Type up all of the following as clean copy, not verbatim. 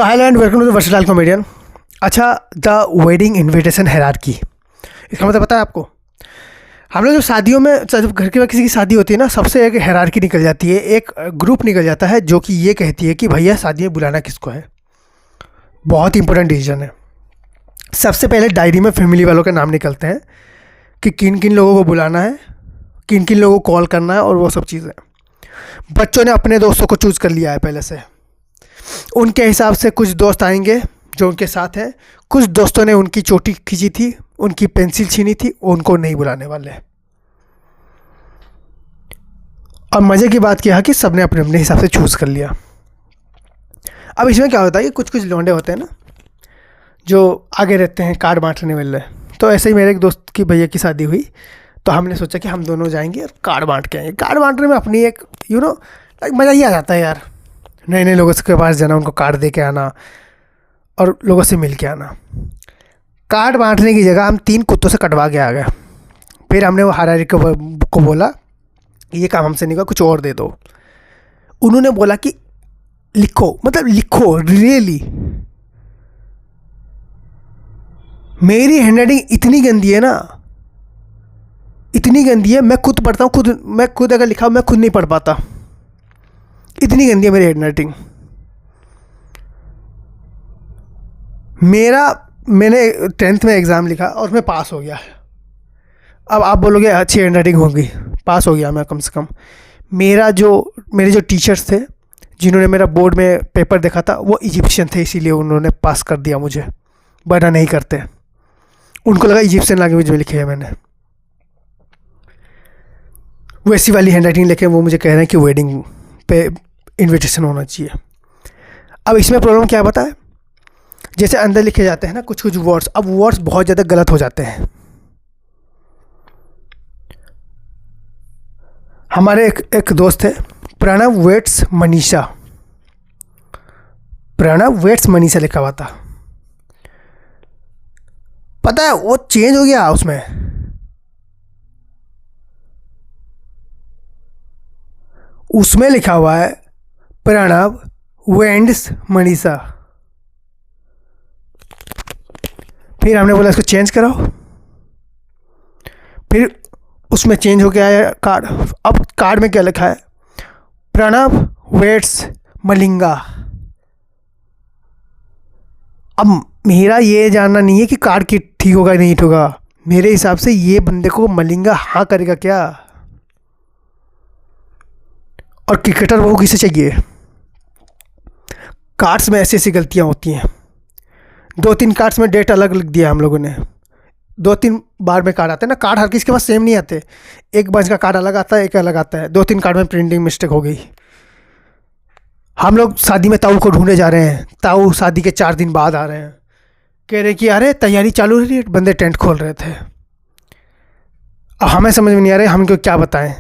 So hello and welcome to the versatile comedian. अच्छा, the wedding invitation hierarchy, इसका मतलब पता है आपको? हम लोग जब शादियों में, जब घर के किसी की शादी होती है ना, सबसे एक हायरार्की निकल जाती है, एक ग्रुप निकल जाता है जो कि ये कहती है कि भैया शादी में बुलाना किसको है। बहुत इंपॉर्टेंट डिसीजन है। सबसे पहले डायरी में फैमिली वालों के नाम निकलते हैं कि किन किन लोगों को बुलाना है, किन किन लोगों को कॉल करना है और वो सब चीज़ें। बच्चों ने अपने दोस्तों को चूज़ कर लिया है पहले से। उनके हिसाब से कुछ दोस्त आएंगे जो उनके साथ हैं, कुछ दोस्तों ने उनकी चोटी खींची थी, उनकी पेंसिल छीनी थी, उनको नहीं बुलाने वाले। और मज़े की बात क्या है कि सबने अपने अपने हिसाब से चूज़ कर लिया। अब इसमें क्या होता है कि कुछ कुछ लौंडे होते हैं ना जो आगे रहते हैं कार्ड बांटने वाले। तो ऐसे ही मेरे एक दोस्त की भैया की शादी हुई, तो हमने सोचा कि हम दोनों जाएंगे और कार्ड बांट के आएंगे। कार्ड बांटने में अपनी एक मज़ा ही आ जाता है यार। नए नए लोगों के पास जाना, उनको कार्ड दे के आना और लोगों से मिल के आना। कार्ड बांटने की जगह हम 3 कुत्तों से कटवा के आ गए। फिर हमने वो हारारी को बोला ये काम हमसे नहीं होगा, कुछ और दे दो। उन्होंने बोला कि लिखो, मतलब लिखो रियली। मेरी हैंडराइटिंग इतनी गंदी है ना, इतनी गंदी है, मैं खुद पढ़ता हूँ, मैं खुद अगर लिखा मैं खुद नहीं पढ़ पाता, इतनी गंदी है मेरी हैंडराइटिंग। मैंने 10th में एग्ज़ाम लिखा और मैं पास हो गया। अब आप बोलोगे अच्छी हैंडराइटिंग होगी, पास हो गया मैं कम से कम। मेरे जो टीचर्स थे जिन्होंने मेरा बोर्ड में पेपर देखा था वो इजिप्शियन थे, इसीलिए उन्होंने पास कर दिया मुझे, वरना नहीं करते। उनको लगा इजिप्शियन लैंग्वेज में लिखे है मैंने। वैसी वाली हैंडराइटिंग लिखे, वो मुझे कह रहे हैं कि वेडिंग पे इनविटेशन होना चाहिए। अब इसमें प्रॉब्लम क्या पता है, जैसे अंदर लिखे जाते हैं ना कुछ कुछ वर्ड्स, अब वर्ड्स बहुत ज़्यादा गलत हो जाते हैं। हमारे एक दोस्त है प्रणव वेट्स मनीषा, प्रणव वेट्स मनीषा लिखा हुआ था। पता है वो चेंज हो गया, उसमें लिखा हुआ है प्रणव वेंड्स मनीषा। फिर हमने बोला इसको चेंज कराओ, फिर उसमें चेंज हो गया है कार्ड। अब कार्ड में क्या लिखा है, प्रणव वेट्स मलिंगा। अब मेरा ये जानना नहीं है कि कार्ड की ठीक होगा नहीं ठीक होगा, मेरे हिसाब से ये बंदे को मलिंगा हाँ करेगा क्या। और क्रिकेटर वो किसे चाहिए। कार्ड्स में ऐसी ऐसी गलतियाँ होती हैं। 2-3 कार्ड्स में डेट अलग लिख दिया हम लोगों ने। 2-3 बार में कार्ड आते हैं ना, कार्ड हर किसी के पास सेम नहीं आते। एक बंच का कार्ड अलग आता है, एक अलग आता है। 2-3 कार्ड में प्रिंटिंग मिस्टेक हो गई। हम लोग शादी में ताऊ को ढूंढे जा रहे हैं, ताऊ शादी के 4 दिन बाद आ रहे हैं, कह रहे कि अरे तैयारी चालू रही है, बंदे टेंट खोल रहे थे। अब हमें समझ में नहीं आ रहा है हम क्यों क्या बताएं।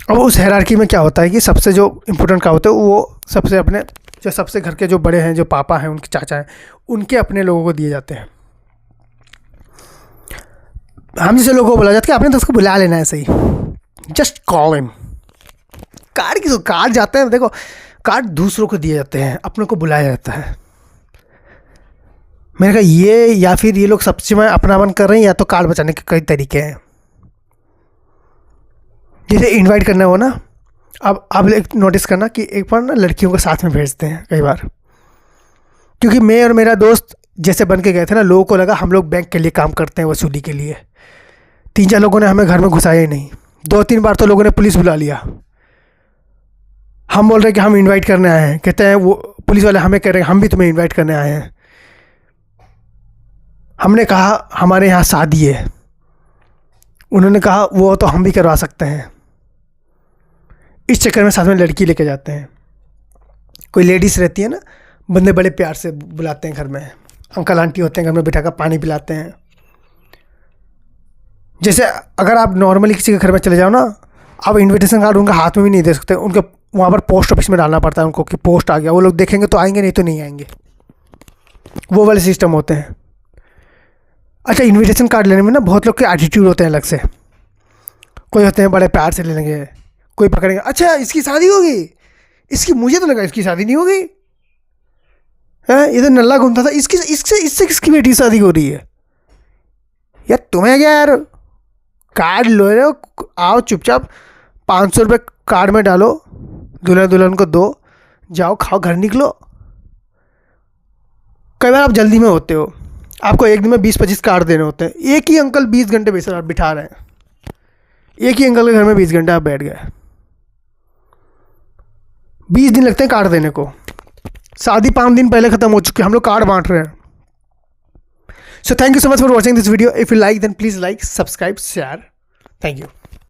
अब उस हायरार्की में क्या होता है कि सबसे जो इम्पोर्टेंट का होता है वो सबसे घर के जो बड़े हैं, जो पापा हैं, उनके चाचा हैं, उनके अपने लोगों को दिए जाते हैं। हम जैसे लोगों को बोला जाता है कि आपने तो उसको बुला लेना है, सही, जस्ट कॉल हिम। कार्ड जाते हैं, देखो कार्ड दूसरों को दिए जाते हैं, अपनों को बुलाया जाता है। मैंने कहा ये या फिर ये लोग सबसे में अपनापन कर रहे हैं, या तो कार्ड बचाने के कई तरीके हैं। जैसे इनवाइट करना हो ना, अब आप नोटिस करना कि एक बार ना लड़कियों को साथ में भेजते हैं कई बार, क्योंकि मैं और मेरा दोस्त जैसे बन के गए थे ना, लोगों को लगा हम लोग बैंक के लिए काम करते हैं, वसूली के लिए। 3-4 लोगों ने हमें घर में घुसाया ही नहीं। 2-3 बार तो लोगों ने पुलिस बुला लिया। हम बोल रहे हैं कि हम इनवाइट करने आए हैं, कहते हैं वो पुलिस वाले हमें कह रहे हैं हम भी तुम्हें इन्वाइट करने आए हैं। हमने कहा हमारे यहाँ शादी है, उन्होंने कहा वो तो हम भी करवा सकते हैं। इस चक्कर में साथ में लड़की लेके जाते हैं। कोई लेडीज़ रहती है ना, बंदे बड़े प्यार से बुलाते हैं घर में, अंकल आंटी होते हैं घर में, बिठा कर पानी पिलाते हैं। जैसे अगर आप नॉर्मली किसी के घर में चले जाओ ना, आप इनविटेशन कार्ड उनके हाथ में भी नहीं दे सकते, उनके वहाँ पर पोस्ट ऑफिस में डालना पड़ता है उनको कि पोस्ट आ गया। वो लोग देखेंगे तो आएंगे, नहीं तो नहीं आएंगे। वो वाले सिस्टम होते हैं। अच्छा, इनविटेशन कार्ड लेने में ना बहुत लोग के एटीट्यूड होते हैं अलग से। कोई होते हैं बड़े प्यार से ले लेंगे, कोई पकड़ेंगे, अच्छा इसकी शादी होगी, इसकी, मुझे तो लगा इसकी शादी नहीं हो गई है, इधर नल्ला घूमता था, इससे किसकी बेटी शादी हो रही है यार? तुम्हें क्या यार, कार्ड लो रहे हो, आओ चुपचाप 500 रुपये कार्ड में डालो, दुल्हन दुल्हन को दो, जाओ खाओ, घर निकलो। कई बार आप जल्दी में होते हो, आपको एक दिन में 20-25 कार्ड देने होते हैं, एक ही अंकल 20 घंटे बिठा रहे हैं, एक ही अंकल के घर में 20 घंटे आप बैठ गए, 20 दिन लगते हैं कार्ड देने को। शादी 5 दिन पहले ख़त्म हो चुकी है, हम लोग कार्ड बांट रहे हैं। So thank you so much for watching this video. If you like then please like, subscribe, share. Thank you.